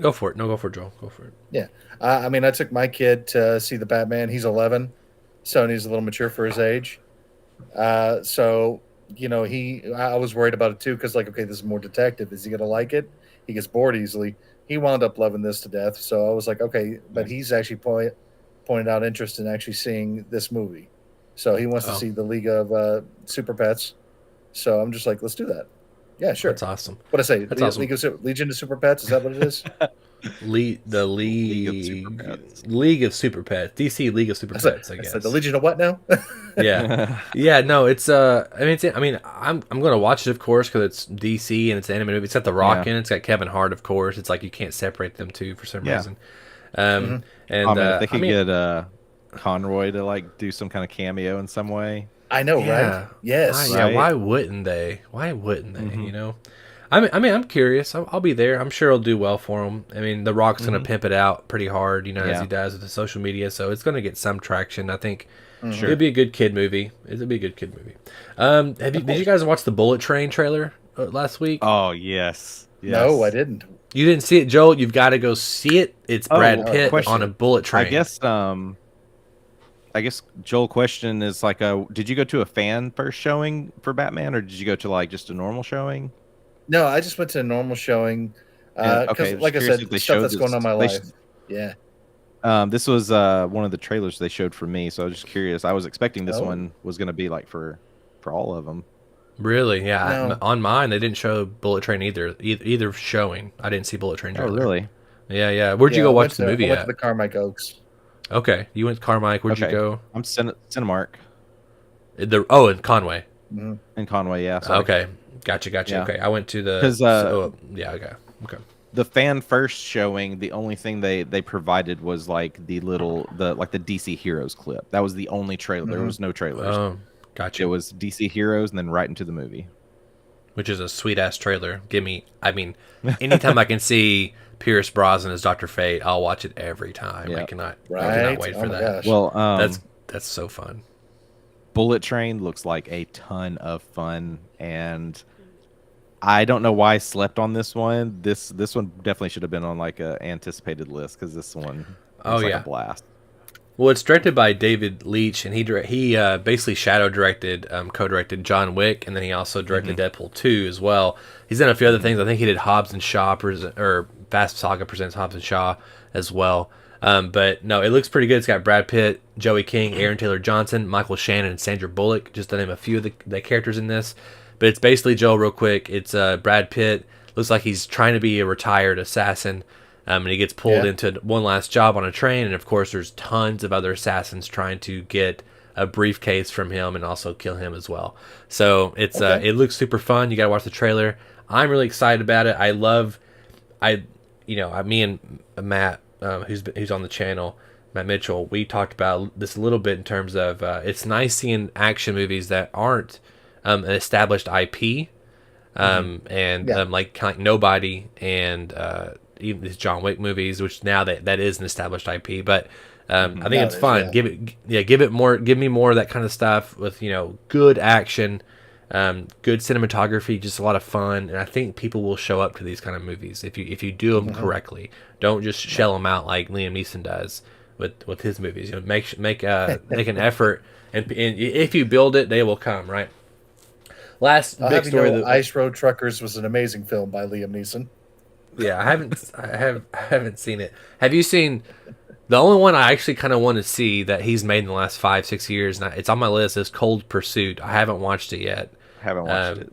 go for it. No, go for it, Joel. Go for it. Yeah. I took my kid to see the Batman. He's 11, so he's a little mature for his age. So, I was worried about it too, because like, okay, this is more detective. Is he going to like it? He gets bored easily. He wound up loving this to death. So I was like, okay, but he's actually pointed out interest in actually seeing this movie. So he wants to see the League of Super Pets. So I'm just like, let's do that. Yeah, sure. That's awesome. What I say? That's awesome. Legion of Super Pets. Is that what it is? League of Super Pets. League of Super Pets. DC League of Super Pets, I guess. The Legion of what now? Yeah. Yeah, no, it's I'm gonna watch it, of course, because it's DC and it's an animated movie. It's got The Rock in it. It's got Kevin Hart, of course. It's like you can't separate them two for some reason. And If they could get Conroy to like do some kind of cameo in some way. I know, yeah. right? Yes. Yeah, Right. why wouldn't they? You know? I'm curious. I'll be there. I'm sure it'll do well for him. I mean, The Rock's going to pimp it out pretty hard, as he does with the social media, so it's going to get some traction. I think it'll be a good kid movie. It'll be a good kid movie. Did you guys watch the Bullet Train trailer last week? Oh, yes. No, I didn't. You didn't see it, Joel? You've got to go see it. It's Brad Pitt question. on a bullet train. I guess Joel, question is like, did you go to a fan first showing for Batman, or did you go to like just a normal showing? No, I just went to a normal showing. Okay, like I curious said, if they stuff showed that's going on in my they life. Yeah. This was one of the trailers they showed for me, so I was just curious. I was expecting this Oh. one was going to be like for all of them. Really? Yeah. No. On mine, they didn't show Bullet Train either showing. I didn't see Bullet Train Oh, trailer. really? Yeah. Where'd you Yeah, go I watch went the to- movie I went at? to the Carmike Oaks. Okay, you went to Carmike. Where'd you go? I'm Cinemark In Conway. in Conway. Yeah. Sorry. Okay, gotcha. Yeah. Okay, I went to the. 'Cause, Okay. The fan first showing, the only thing they provided was like the DC Heroes clip. That was the only trailer. There was no trailers. Oh, gotcha. It was DC Heroes and then right into the movie. Which is a sweet ass trailer. Anytime I can see Pierce Brosnan as Dr. Fate, I'll watch it every time. Yeah. I cannot Right? wait Oh for my that. gosh. Well, That's so fun. Bullet Train looks like a ton of fun, and I don't know why I slept on this one. This one definitely should have been on like a anticipated list, because this one looks like a blast. Well, it's directed by David Leitch, and he basically shadow directed, co-directed John Wick, and then he also directed Deadpool 2 as well. He's done a few other things. I think he did Hobbs and Shaw, or Fast Saga presents Hobbs and Shaw as well. But no, it looks pretty good. It's got Brad Pitt, Joey King, Aaron Taylor Johnson, Michael Shannon, and Sandra Bullock, just to name a few of the characters in this. But it's basically, Joel, real quick, it's Brad Pitt. Looks like he's trying to be a retired assassin. And he gets pulled into one last job on a train, and of course there's tons of other assassins trying to get a briefcase from him and also kill him as well. So it's it looks super fun. You gotta watch the trailer. I'm really excited about it. Me and Matt, who's on the channel, Matt Mitchell, we talked about this a little bit in terms of it's nice seeing action movies that aren't an established IP. and Yeah. like kind of Nobody and even these John Wick movies, which now that is an established IP, but I think it's Nowadays, fun. Give me more of that kind of stuff with good action, good cinematography, just a lot of fun, and I think people will show up to these kind of movies if you do them correctly. Don't just shell them out like Liam Neeson does with his movies. Make an effort, and if you build it, they will come. Right. Last I'll big have you story. know, Ice Road Truckers was an amazing film by Liam Neeson. Yeah, I haven't seen it. Have you seen the only one I actually kind of want to see that he's made in the last 5-6 years? And it's on my list. Is Cold Pursuit. I haven't watched it yet. Haven't watched it.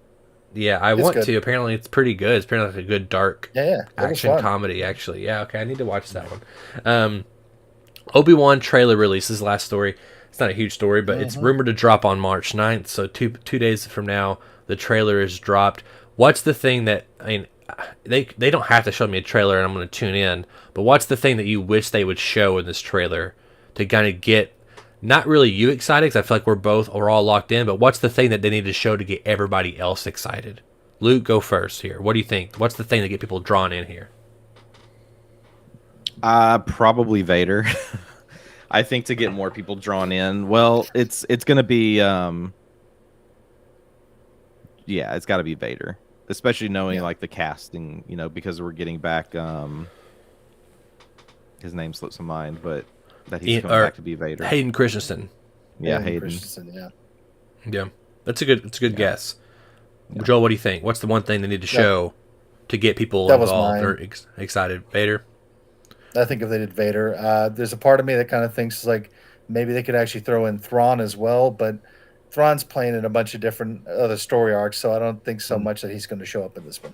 Yeah, I It's want good. to. Apparently, it's pretty good. It's apparently like a good dark Yeah, it was action fun. comedy. Actually, yeah. Okay, I need to watch that one. Obi-Wan trailer release. This is the last story. It's not a huge story, but it's rumored to drop on March 9th. So two days from now, the trailer is dropped. What's the thing that they don't have to show me a trailer and I'm going to tune in, but what's the thing that you wish they would show in this trailer to kind of get not really you excited, because I feel like we're all locked in, but what's the thing that they need to show to get everybody else excited? Luke, go first here. What do you think? What's the thing to get people drawn in here? Probably Vader. I think to get more people drawn in. Well, it's gonna be it's got to be Vader, especially knowing like the casting, because we're getting back. His name slips my mind, but that he's coming back to be Vader. Hayden Christensen. Yeah, Hayden. Christensen, yeah. Yeah, that's a good guess. Yeah. Joel, what do you think? What's the one thing they need to show to get people involved or excited? Vader. I think if they did Vader, there's a part of me that kind of thinks like maybe they could actually throw in Thrawn as well, but Thrawn's playing in a bunch of different other story arcs, so I don't think so much that he's going to show up in this one.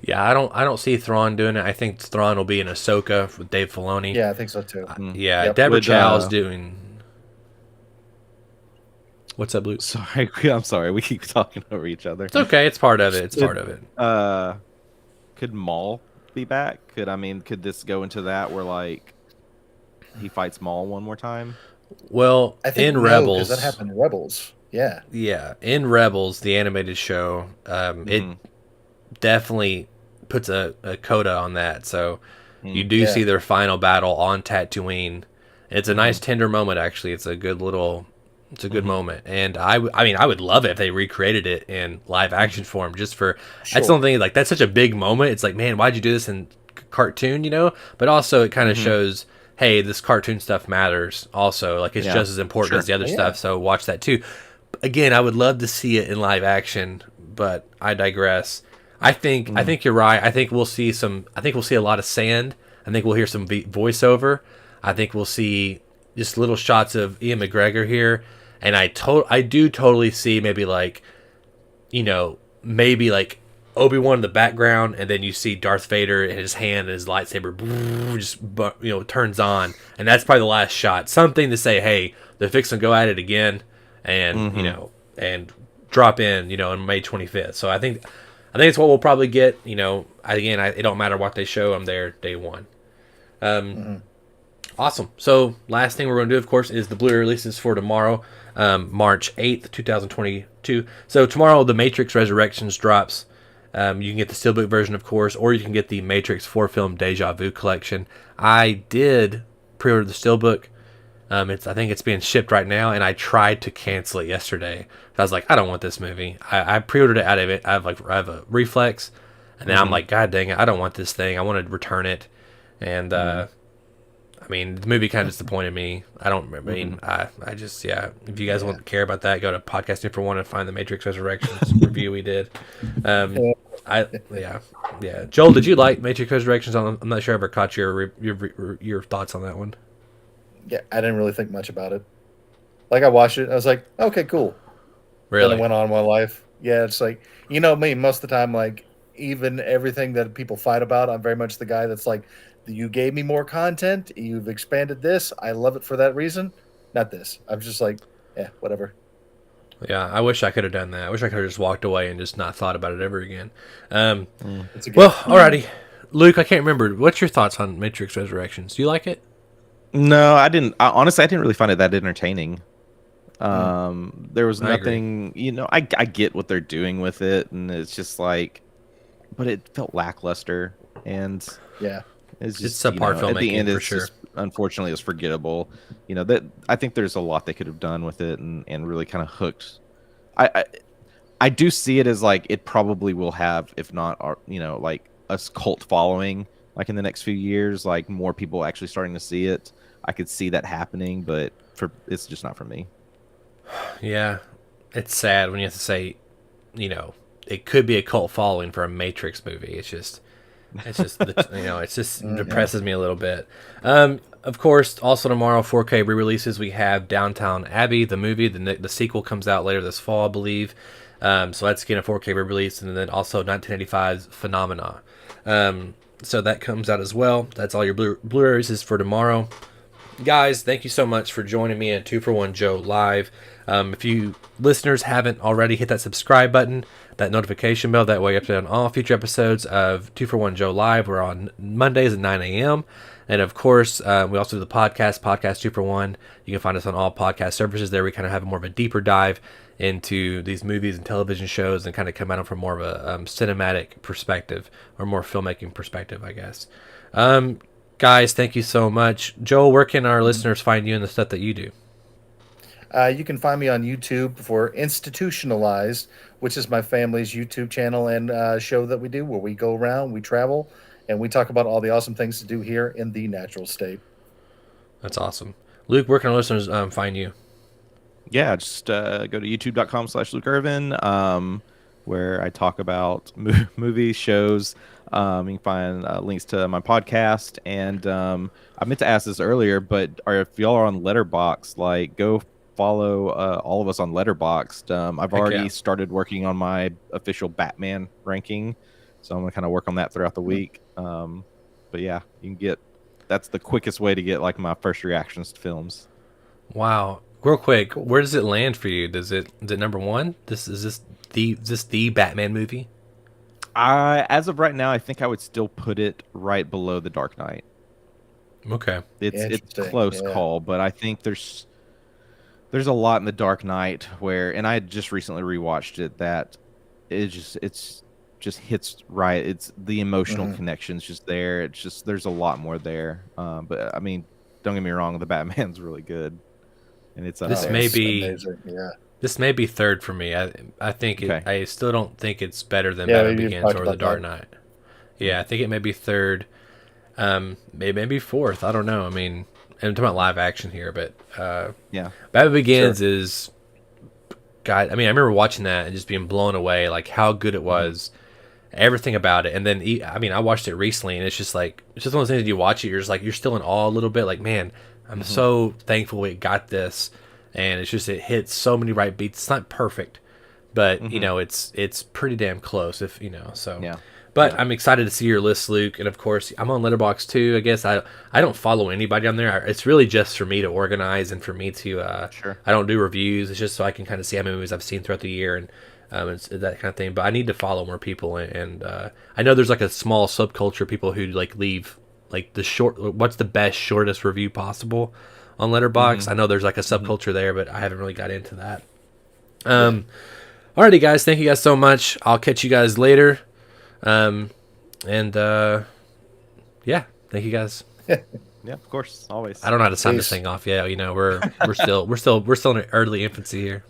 Yeah, I don't see Thrawn doing it. I think Thrawn will be in Ahsoka with Dave Filoni. Yeah, I think so too. Yeah, yep. Deborah Chow's doing. What's up, Luke? Sorry, I'm sorry. We keep talking over each other. It's okay. It's part of it. Could Maul be back? Could this go into that where like he fights Maul one more time? Well, I think Rebels, because that happened in Rebels. Yeah. Yeah, in Rebels, the animated show, it definitely puts a coda on that. So you do see their final battle on Tatooine. It's a nice tender moment, actually. It's a good moment, and I would love it if they recreated it in live action form. Just for that's something like that's such a big moment. It's like, man, why'd you do this in cartoon? But also it kind of shows, hey, this cartoon stuff matters. Also, like it's just as important as the other stuff. So watch that too. Again, I would love to see it in live action, but I digress. I think you're right. I think we'll see a lot of sand. I think we'll hear some voiceover. I think we'll see just little shots of Ian McGregor here. And I do totally see maybe like Obi-Wan in the background, and then you see Darth Vader in his hand and his lightsaber just turns on, and that's probably the last shot. Something to say, hey, they're fixing to go at it again, and and drop in on May 25th. So I think it's what we'll probably get. It don't matter what they show. I'm there day one. Awesome. So last thing we're going to do, of course, is the Blu-ray releases for tomorrow, March 8th, 2022. So tomorrow, The Matrix Resurrections drops. You can get the Steelbook version, of course, or you can get the Matrix 4-film Deja Vu collection. I did pre-order the Steelbook. I think it's being shipped right now, and I tried to cancel it yesterday. I was like, I don't want this movie. I pre-ordered it out of it. I have a reflex, and now I'm like, God dang it, I don't want this thing. I want to return it, and the movie kind of disappointed me. I just, if you guys don't care about that, go to Podcast Info 1 and find the Matrix Resurrections review we did. Joel, did you like Matrix Resurrections? I'm not sure I ever caught your thoughts on that one. Yeah, I didn't really think much about it. Like, I watched it, I was like, okay, cool. Really? Then I went on with my life. Yeah, it's like, me, most of the time, like, even everything that people fight about, I'm very much the guy that's like, you gave me more content, you've expanded this, I love it for that reason, not this. I'm just like, yeah, whatever. Yeah, I wish I could have done that. I wish I could have just walked away and just not thought about it ever again. Alrighty. Luke, I can't remember. What's your thoughts on Matrix Resurrections? Do you like it? No, I didn't. Honestly, I didn't really find it that entertaining. There was I agree. nothing, I get what they're doing with it, and it's just like, but it felt lackluster, and Yeah. it's It's just, subpar at the filmmaking end, for it's sure. just, unfortunately, it's forgettable. That I think there's a lot they could have done with it, and really kind of hooked. I I do see it as like it probably will have, if not, like a cult following, like in the next few years, like more people actually starting to see it. I could see that happening, but it's just not for me. Yeah, it's sad when you have to say, it could be a cult following for a Matrix movie. It's just it just Hmm. depresses me a little bit. Of course, also tomorrow 4K re-releases. We have Downtown Abbey, the movie. The sequel comes out later this fall, I believe. So that's getting a 4K re-release, and then also 1985's Phenomena. So that comes out as well. That's all your Blu-rays is for tomorrow. Guys, thank you so much for joining me at 2 for 1 Joe Live. If you listeners haven't already, hit that subscribe button, that notification bell. That way, you're up to date on all future episodes of 2 for 1 Joe Live. We're on Mondays at 9 a.m. And of course, we also do the podcast 2 for 1. You can find us on all podcast services. There, we kind of have more of a deeper dive into these movies and television shows, and kind of come at them from more of a cinematic perspective, or more filmmaking perspective, I guess. Guys, thank you so much. Joel, where can our listeners find you and the stuff that you do? You can find me on YouTube for Institutionalized, which is my family's YouTube channel and show that we do, where we go around, we travel, and we talk about all the awesome things to do here in the natural state. That's awesome. Luke, where can our listeners find you? Yeah, just go to youtube.com/Luke Irvin, where I talk about movies, shows. You can find links to my podcast. And I meant to ask this earlier, but if y'all are on Letterboxd, like, go follow all of us on Letterboxd. I've Heck yeah. already started working on my official Batman ranking, so I'm gonna kind of work on that throughout the week. But yeah, that's the quickest way to get like my first reactions to films. Wow. Real quick, Cool. where does it land for you? Is it number one? This the Batman movie? As of right now, I think I would still put it right below The Dark Knight. Okay. It's Interesting. close Yeah. call, but I think there's a lot in The Dark Knight where, and I had just recently rewatched it, that it's just hits right. It's the emotional Hmm. connections just there. It's just there's a lot more there. But I mean, don't get me wrong, the Batman's really good, and it's up This Oh, there. may it's be amazing. Yeah. this may be third for me. I think Okay. I still don't think it's better than Yeah, Batman you've Begins talked or The about Dark that. Knight. Yeah, I think it may be third. Maybe fourth. I don't know. I mean, I'm talking about live action here, but Yeah. Batman Begins Sure. is, God. I mean, I remember watching that and just being blown away, like how good it Hmm. was, everything about it. And then, I mean, I watched it recently, and it's just like, it's just one of those things that you watch it, you're just like, you're still in awe a little bit. Like, man, I'm Hmm. so thankful we got this, and it's just, it hits so many right beats. It's not perfect, but Hmm. it's pretty damn close, if so. Yeah. But Yeah. I'm excited to see your list, Luke, and of course I'm on Letterboxd too. I guess I don't follow anybody on there. It's really just for me to organize, and for me to Sure. I don't do reviews. It's just so I can kind of see how many movies I've seen throughout the year, and it's that kind of thing. But I need to follow more people, and I know there's like a small subculture of people who like leave like the what's the best shortest review possible on Hmm. Letterboxd. I know there's like a Hmm. subculture there, but I haven't really got into that. Yeah. Alrighty, guys, thank you guys so much. I'll catch you guys later. Um, and yeah, thank you guys. Yeah. Of course. Always. I don't know how to sign this Peace. thing off yet. We're still in early infancy here.